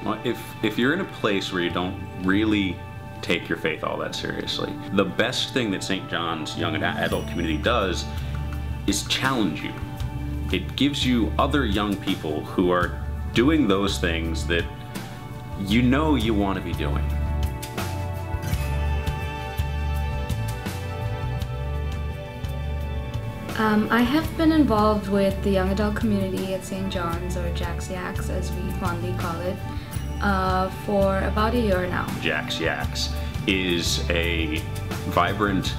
Well, if you're in a place where you don't really take your faith all that seriously, the best thing that St. John's young adult community does is challenge you. It gives you other young people who are doing those things that you know you want to be doing. I have been involved with the young adult community at St. John's, or Jacksyacs as we fondly call it, for about a year now. Jacksyacs is a vibrant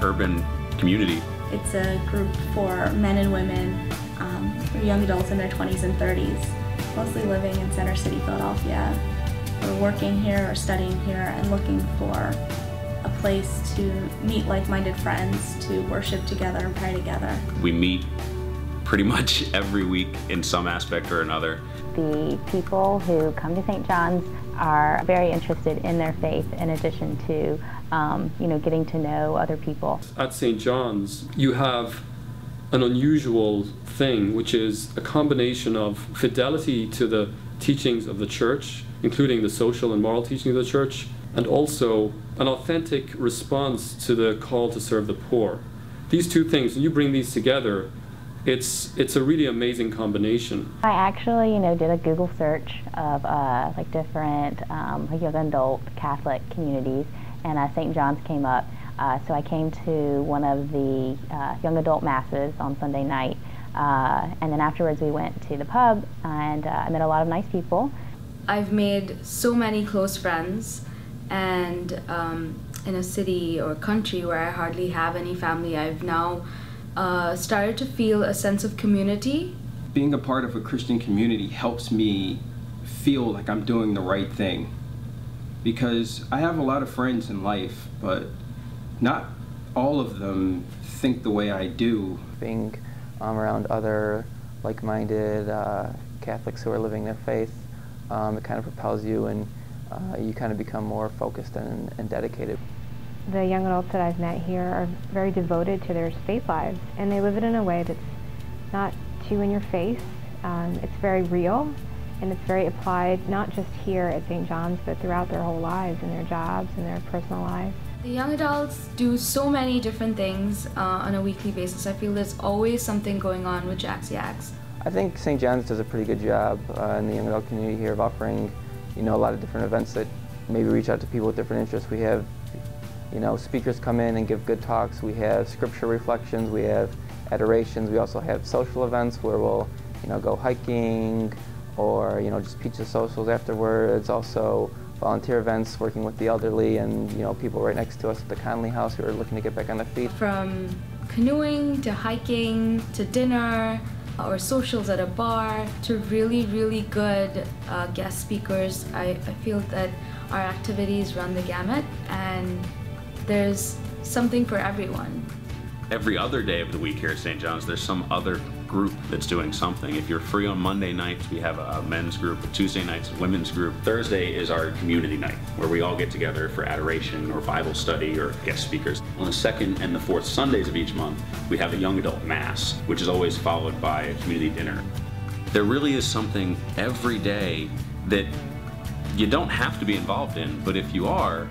urban community. It's a group for men and women, young adults in their 20s and 30s, mostly living in Center City, Philadelphia. We're working here or studying here and looking for a place to meet like-minded friends, to worship together and pray together. We meet pretty much every week in some aspect or another. The people who come to St. John's are very interested in their faith, in addition to getting to know other people. At St. John's, you have an unusual thing, which is a combination of fidelity to the teachings of the church, including the social and moral teaching of the church, and also an authentic response to the call to serve the poor. These two things, when you bring these together, it's a really amazing combination. I actually, did a Google search of different young adult Catholic communities, and St. John's came up. So I came to one of the young adult masses on Sunday night, and then afterwards we went to the pub, and I met a lot of nice people. I've made so many close friends, and in a city or country where I hardly have any family, I've now started to feel a sense of community. Being a part of a Christian community helps me feel like I'm doing the right thing, because I have a lot of friends in life, but not all of them think the way I do. Being around other like-minded Catholics who are living their faith, it kind of propels you, and you kind of become more focused and dedicated. The young adults that I've met here are very devoted to their faith lives, and they live it in a way that's not too in your face. It's very real, and it's very applied, not just here at St. John's, but throughout their whole lives, in their jobs, in their personal lives. The young adults do so many different things on a weekly basis. I feel there's always something going on with Jacksyacs. I think St. John's does a pretty good job in the young adult community here of offering, a lot of different events that maybe reach out to people with different interests. We have, speakers come in and give good talks. We have scripture reflections. We have adorations. We also have social events where we'll, go hiking or, just pizza socials afterwards. Also volunteer events working with the elderly and, people right next to us at the Conley House who are looking to get back on their feet. From canoeing to hiking to dinner or socials at a bar to really, really good guest speakers, I feel that our activities run the gamut, and there's something for everyone. Every other day of the week here at St. John's, there's some other group that's doing something. If you're free on Monday nights, we have a men's group. Tuesday nights, a women's group. Thursday is our community night, where we all get together for adoration or Bible study or guest speakers. On the second and the fourth Sundays of each month, we have a young adult mass, which is always followed by a community dinner. There really is something every day that you don't have to be involved in, but if you are,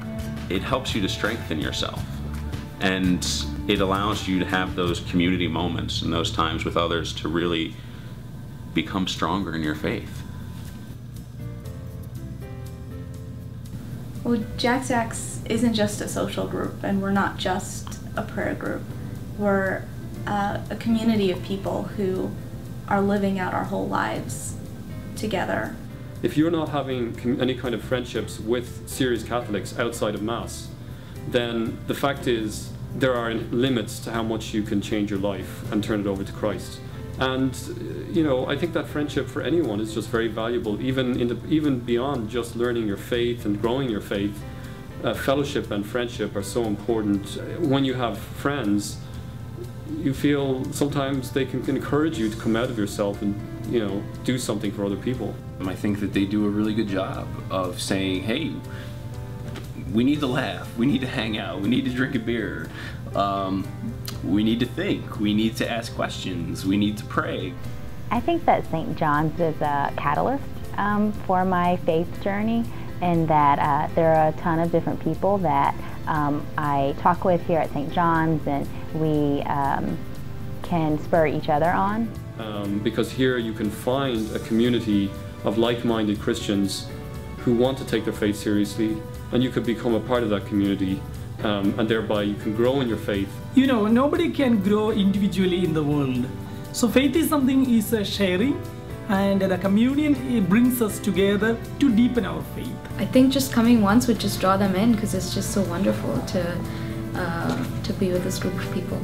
it helps you to strengthen yourself. And it allows you to have those community moments and those times with others to really become stronger in your faith. Well, Jacksyacs isn't just a social group, and we're not just a prayer group. We're a community of people who are living out our whole lives together. If you're not having any kind of friendships with serious Catholics outside of Mass, then the fact is there are limits to how much you can change your life and turn it over to Christ. And I think that friendship for anyone is just very valuable, even beyond just learning your faith and growing your faith. Fellowship and friendship are so important. When you have friends, you feel sometimes they can encourage you to come out of yourself and do something for other people. I think that they do a really good job of saying, hey, we need to laugh, we need to hang out, we need to drink a beer, we need to think, we need to ask questions, we need to pray. I think that St. John's is a catalyst for my faith journey, in that there are a ton of different people that I talk with here at St. John's, and we can spur each other on. Because here you can find a community of like-minded Christians who want to take their faith seriously, and you could become a part of that community, and thereby you can grow in your faith. You know, nobody can grow individually in the world. So faith is something is sharing, and the communion, it brings us together to deepen our faith. I think just coming once would just draw them in, because it's just so wonderful to be with this group of people.